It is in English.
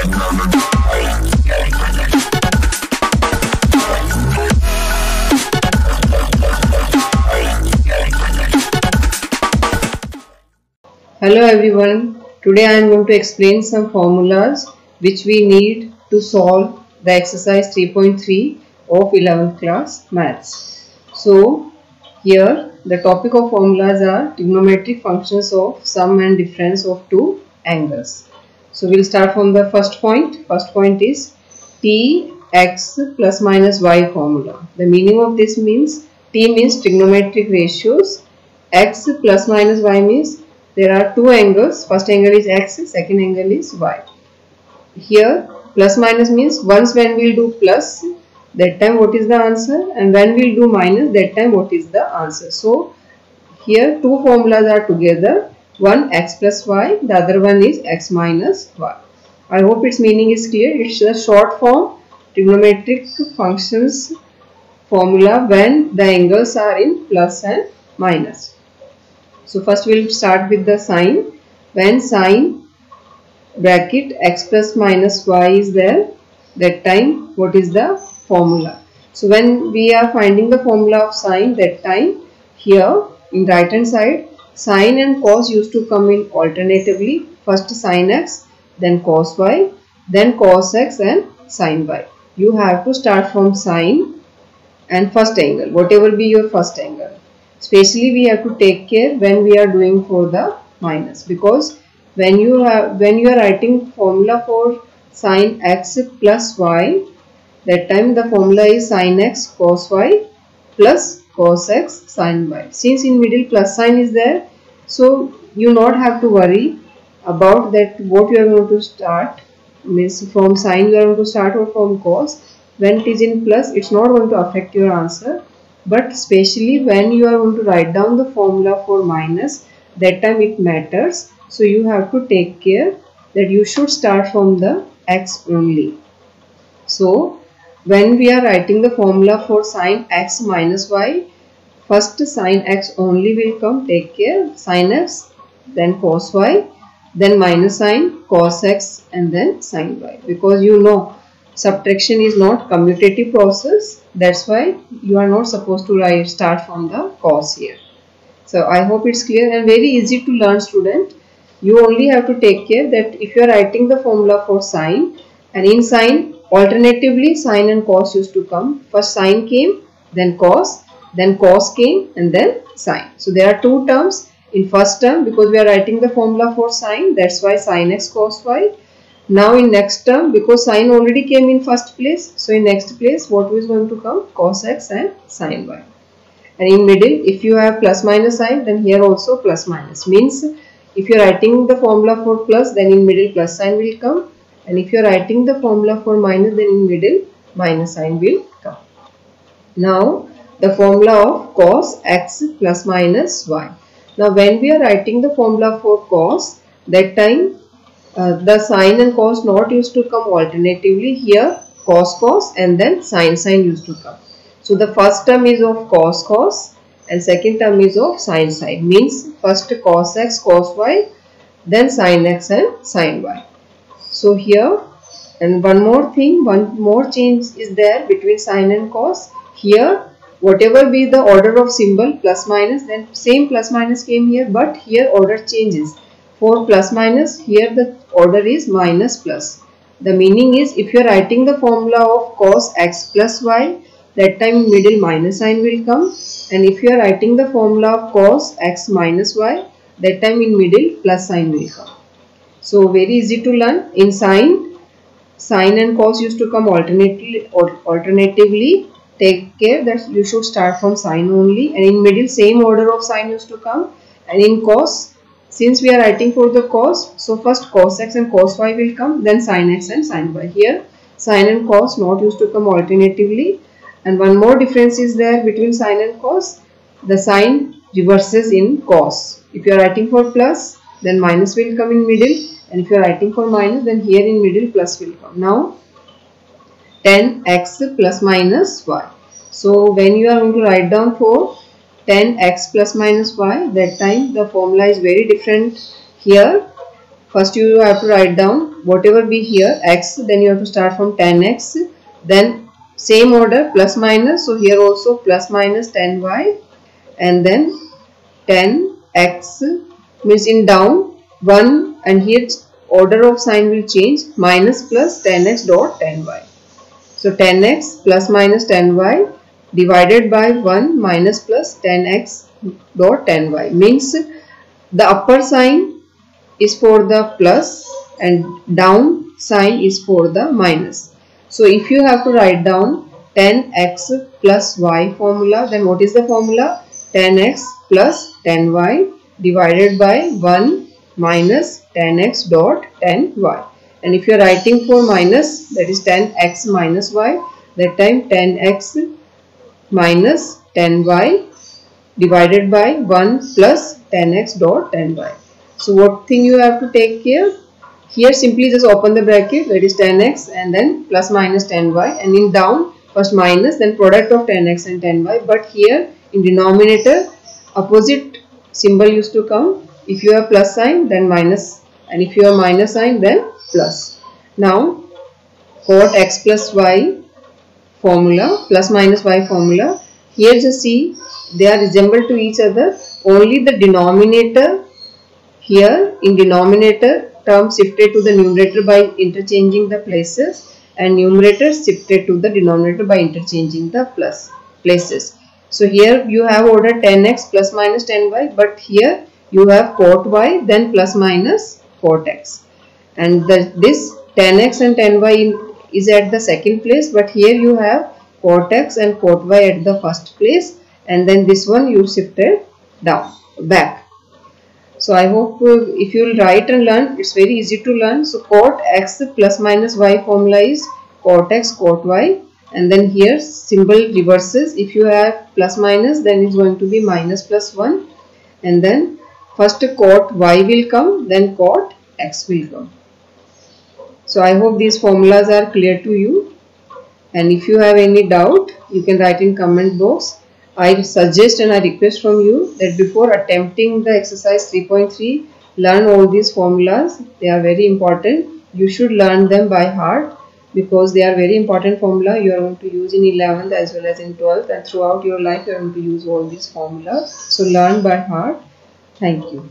Hello everyone, today I am going to explain some formulas which we need to solve the exercise 3.3 of 11th class maths. So here the topic of formulas are trigonometric functions of sum and difference of two angles. So we will start from the first point. First point is T x plus minus y formula. The meaning of this means T means trigonometric ratios, x plus minus y means there are two angles. First angle is x, second angle is y. Here plus minus means once when we will do plus, that time what is the answer, and when we will do minus, that time what is the answer. So here two formulas are together, one x plus y, the other one is x minus y. I hope its meaning is clear. It's a short form trigonometric functions formula when the angles are in plus and minus. So first we will start with the sign. When sign bracket x plus minus y is there, that time what is the formula. So when we are finding the formula of sign, that time here in right hand side sin and cos used to come in alternatively. First sin x, then cos y, then cos x and sin y. You have to start from sin and first angle, whatever be your first angle. Especially we have to take care when we are doing for the minus, because when you are writing formula for sin x plus y, that time the formula is sin x cos y plus cos x sin y. Since in middle plus sign is there, so you not have to worry about that what you are going to start, means from sin you are going to start or from cos. When it is in plus, it's not going to affect your answer. But especially when you are going to write down the formula for minus, that time it matters. So you have to take care that you should start from the x only. So when we are writing the formula for sin x minus y, first sin x only will come, take care, sin x, then cos y, then minus sign, cos x, and then sin y. Because you know subtraction is not commutative process, that's why you are not supposed to start from the cos here. So I hope it's clear and very easy to learn, student. You only have to take care that if you are writing the formula for sine, and in sine alternatively sine and cos used to come. First sine came, then cos came, and then sine. So there are two terms in first term, because we are writing the formula for sine, that's why sin x cos y. Now in next term, because sine already came in first place, so in next place what is going to come? Cos x and sin y. And in middle, if you have plus minus sign, then here also plus minus. Means if you are writing the formula for plus, then in middle plus sign will come, and if you are writing the formula for minus, then in middle minus sign will come. Now the formula of cos x plus minus y. Now when we are writing the formula for cos, that time the sine and cos not used to come alternatively. Here cos and then sin used to come. So the first term is of cos and second term is of sin. Means first cos x cos y, then sin x and sin y. So here, and one more thing, one more change is there between sin and cos. Here whatever be the order of symbol plus minus, then same plus minus came here, but here order changes. For plus minus, here the order is minus plus. The meaning is if you are writing the formula of cos x plus y, that time in middle minus sign will come, and if you are writing the formula of cos x minus y, that time in middle plus sign will come. So very easy to learn. In sine and cos used to come alternatively. Take care that you should start from sine only, and in middle same order of sine used to come, and in cos, since we are writing for the cos, so first cos x and cos y will come, then sin x and sin y. Here sin and cos not used to come alternatively. And one more difference is there between sin and cos. The sign reverses in cos. If you are writing for plus, then minus will come in middle, and if you are writing for minus, then here in middle plus will come. Now 10x plus minus y. So when you are going to write down for 10x plus minus y, that time the formula is very different. Here first you have to write down whatever be here x, then you have to start from 10x, then same order plus minus, so here also plus minus 10y, and then 10x means in down 1, and here order of sign will change, minus plus 10x dot 10y. So 10x plus minus 10y divided by 1 minus plus 10x dot 10y means the upper sign is for the plus and down sign is for the minus. So if you have to write down 10x plus y formula, then what is the formula? 10x plus 10y divided by 1 minus 10x dot 10y. And if you are writing for minus, that is 10x minus y, that time 10x minus 10y divided by 1 plus 10x dot 10y. So what thing you have to take care? Here simply just open the bracket, that is 10x and then plus minus 10y, and in down first minus, then product of 10x and 10y, but here in denominator opposite symbol used to come. If you have plus sign then minus, and if you have minus sign then plus. Now cot x plus y formula, plus minus y formula, here just see they are resemble to each other, only the denominator here in denominator term shifted to the numerator by interchanging the places, and numerator shifted to the denominator by interchanging the places. So here you have order 10x plus minus 10y, but here you have cot y then plus minus cot x, and this 10x and 10y is at the second place, but here you have cot x and cot y at the first place, and then this one you shifted down back. So I hope if you will write and learn, it's very easy to learn. So cot x plus minus y formula is cot x cot y, and then here symbol reverses. If you have plus minus, then it's going to be minus plus 1, and then first cot y will come, then cot x will come. So I hope these formulas are clear to you, and if you have any doubt you can write in comment box. I suggest and I request from you that before attempting the exercise 3.3, learn all these formulas. They are very important. You should learn them by heart because they are very important formula you are going to use in 11th as well as in 12th, and throughout your life you are going to use all these formulas. So learn by heart. Thank you.